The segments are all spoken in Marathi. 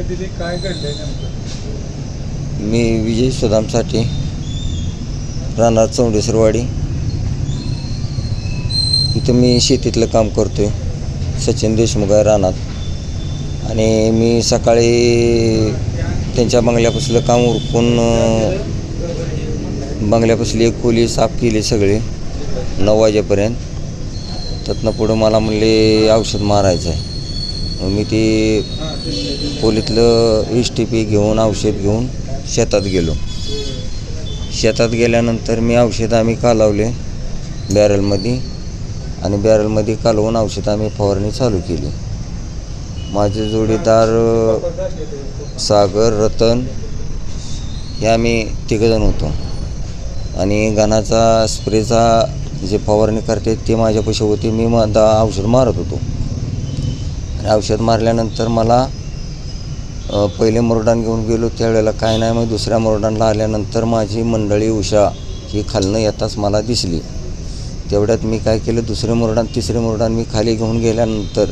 परिस्थिती काय घडली नेमकं? मी विजय सुदामसाठी राहणार चौंडेश्वरवाडी. इथं मी शेतीतलं काम करतो आहे. सचिन देशमुख आहे राहणार. आणि मी सकाळी त्यांच्या बंगल्यापासलं काम उरकून बंगल्यापासली एक खोली साफ केली सगळे 9 वाजेपर्यंत. त्यातनं पुढं मला म्हणले औषध मारायचं आहे. मग मी ते खोलीतलं STP घेऊन औषध घेऊन शेतात गेलो. शेतात गेल्यानंतर मी औषध आम्ही कालवले बॅरलमध्ये आणि बॅरलमध्ये कालवून औषध आम्ही फवारणी चालू केली. माझे जोडीदार सागर, रतन हे आम्ही तिघंजण होतो. आणि गणाचा स्प्रेचा जे फवारणी करते ते माझ्यापाशी होते. मी औषध मारत होतो. आणि औषध मारल्यानंतर मला पहिले मुरडान घेऊन गेलो त्यावेळेला काय नाही. मग दुसऱ्या मुरडानला आल्यानंतर माझी मंडळी उषा ही खालनं येताच मला दिसली. तेवढ्यात मी काय केलं, दुसरे मुरडान तिसरे मुरडान मी खाली घेऊन गेल्यानंतर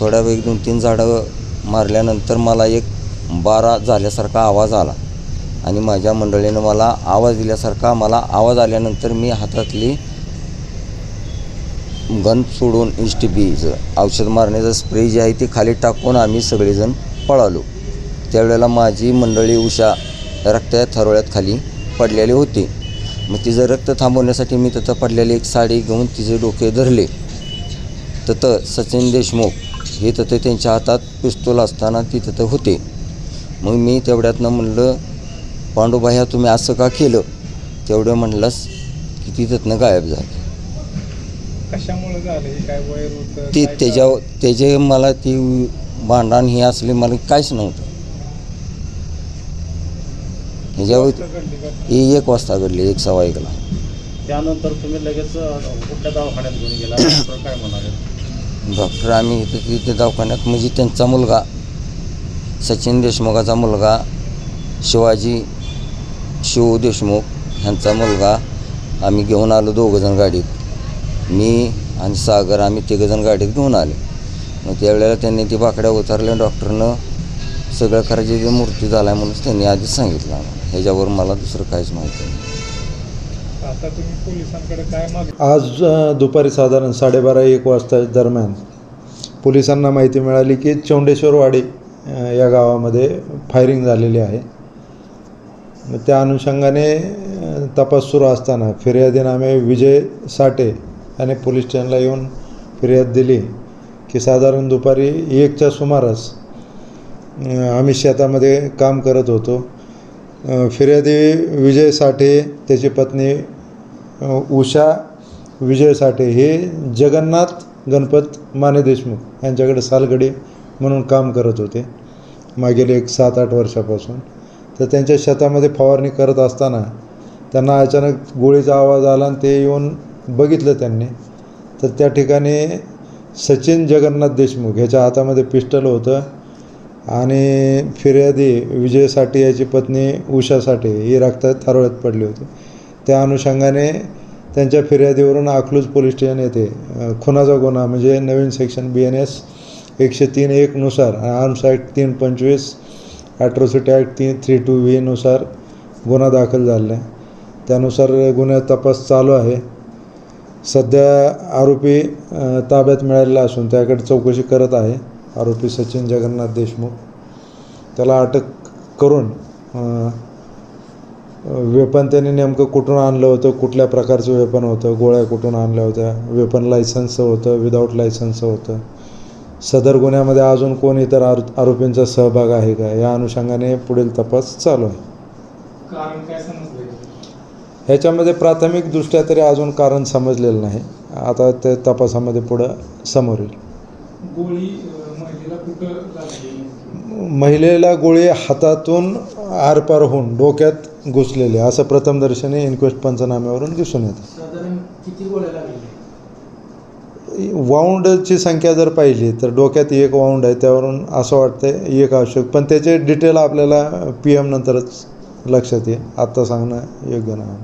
थोड्या वेळ 2-3 झाडं मारल्यानंतर मला एक 12 झाल्यासारखा आवाज आला. आणि माझ्या मंडळीनं मला आवाज दिल्यासारखा आवाज आल्यानंतर मी हातातली गन सोडून STPचं औषध मारण्याचं स्प्रे जे आहे ते खाली टाकून आम्ही सगळेजण पळालो. त्यावेळेला माझी मंडळी उषा रक्ताच्या थरोळ्यात खाली पडलेले होते. मग तिचं रक्त थांबवण्यासाठी मी तिथं पडलेली एक साडी घेऊन तिचे डोके धरले. तिथं सचिन देशमुख हे तिथं त्यांच्या हातात पिस्तूल असताना ती तिथं होते. मग मी तेवढ्यातनं म्हणलं, पांडुभाया तुम्ही असं का केलं? तेवढं म्हणलंस की ती तिथनं गायब झाली. कशामुळे झालं हे? काय वैर होतं? ती त्याचे मला ती भांडण हे असले मला काहीच नव्हतं. ह्याच्यावर ही 1 वाजता घडली, 1:15ला. त्यानंतर तुम्ही लगेच कुठल्या दवाखान्यात घेऊन गेला? डॉक्टर काय म्हणाले? डॉक्टर आम्ही इथे दवाखान्यात म्हणजे त्यांचा मुलगा सचिन देशमुखाचा मुलगा शिव देशमुख ह्यांचा मुलगा आम्ही घेऊन आलो 2 गाडीत. मी आणि सागर आम्ही 3 गाडीत घेऊन आले. मग त्यावेळेला त्यांनी ती बाकड्या उतरल्या. डॉक्टरनं सगळं करायची जी मूर्ती झाला आहे म्हणून त्यांनी आधीच सांगितलं आम्हाला. ह्याच्यावर मला दुसरं काहीच माहिती नाही. आता तुम्ही पोलिसांकडे काय आज दुपारी साधारण 12:30-1 वाजता दरम्यान पोलिसांना माहिती मिळाली की चौंडेश्वरवाडी या गावामध्ये फायरिंग झालेली आहे. त्या अनुषंगाने तपास सुरू असताना फिर्यादीनामे विजय साठे याने पोलीस स्टेशनला येऊन फिर्याद दिली की साधारण दुपारी 1च्या सुमारास आम्ही शेतामध्ये काम करत होतो. फिर्यादी विजय साठे, त्याची पत्नी उषा विजय साठे हे जगन्नाथ गणपत माने देशमुख यांच्याकडे सालगडी म्हणून काम करत होते मागील 7-8 वर्षापासून. तर त्यांच्या शेतामध्ये फवारणी करत असताना त्यांना अचानक गोळीचा आवाज आला आणि ते येऊन बघितलं त्यांनी. तर त्या ठिकाणी सचिन जगन्नाथ देशमुख ह्याच्या हातामध्ये पिस्टल होतं. आणि फिर्यादी विजय साठे याची पत्नी उषा साठे ही रक्तात थारोळ्यात पडली होती. त्या अनुषंगाने त्यांच्या फिर्यादीवरून अकलूज पोलीस स्टेशन येथे खुनाचा गुन्हा म्हणजे नवीन सेक्शन BNS 103(1) नुसार arms act 325, atrocity act 332V नुसार गुन्हा दाखल झाला आहे. त्यानुसार गुन्ह्यात तपास चालू आहे. सध्या आरोपी ताब्यात मिळालेला असून त्याकडे चौकशी करत आहे. आरोपी सचिन जगन्नाथ देशमुख. त्याला अटक करून वेपन त्यांनी नेमकं कुठून आणलं होतं, कुठल्या प्रकारचं वेपन होतं, गोळ्या कुठून आणल्या होत्या, वेपन लायसन्सचं होतं, विदाऊट लायसन्सचं होतं, सदर गुन्ह्यामध्ये अजून कोण इतर आरोपींचा सहभाग आहे का, या अनुषंगाने पुढील तपास चालू आहे. कारण काय समजलं? ह्याच्यामध्ये प्राथमिकदृष्ट्या तरी अजून कारण समजलेलं नाही. आता ते तपासामध्ये पुढं समोर येईल. गोळी महिलेला कुठं लागली? महिलेला गोळी हातातून आरपार होऊन डोक्यात घुसलेली असं प्रथमदर्शनी इन्क्वेस्ट पंचनाम्यावरून दिसून येतं. साधारण किती गोळ्या लागलेल्या? वाऊंडची संख्या जर पाहिली तर डोक्यात 1 वाऊंड आहे. त्यावरून असं वाटतं 1 आवश्यक, पण त्याचे डिटेल आपल्याला PM नंतरच लक्षात येईल. आत्ता सांगणं योग्य नाही.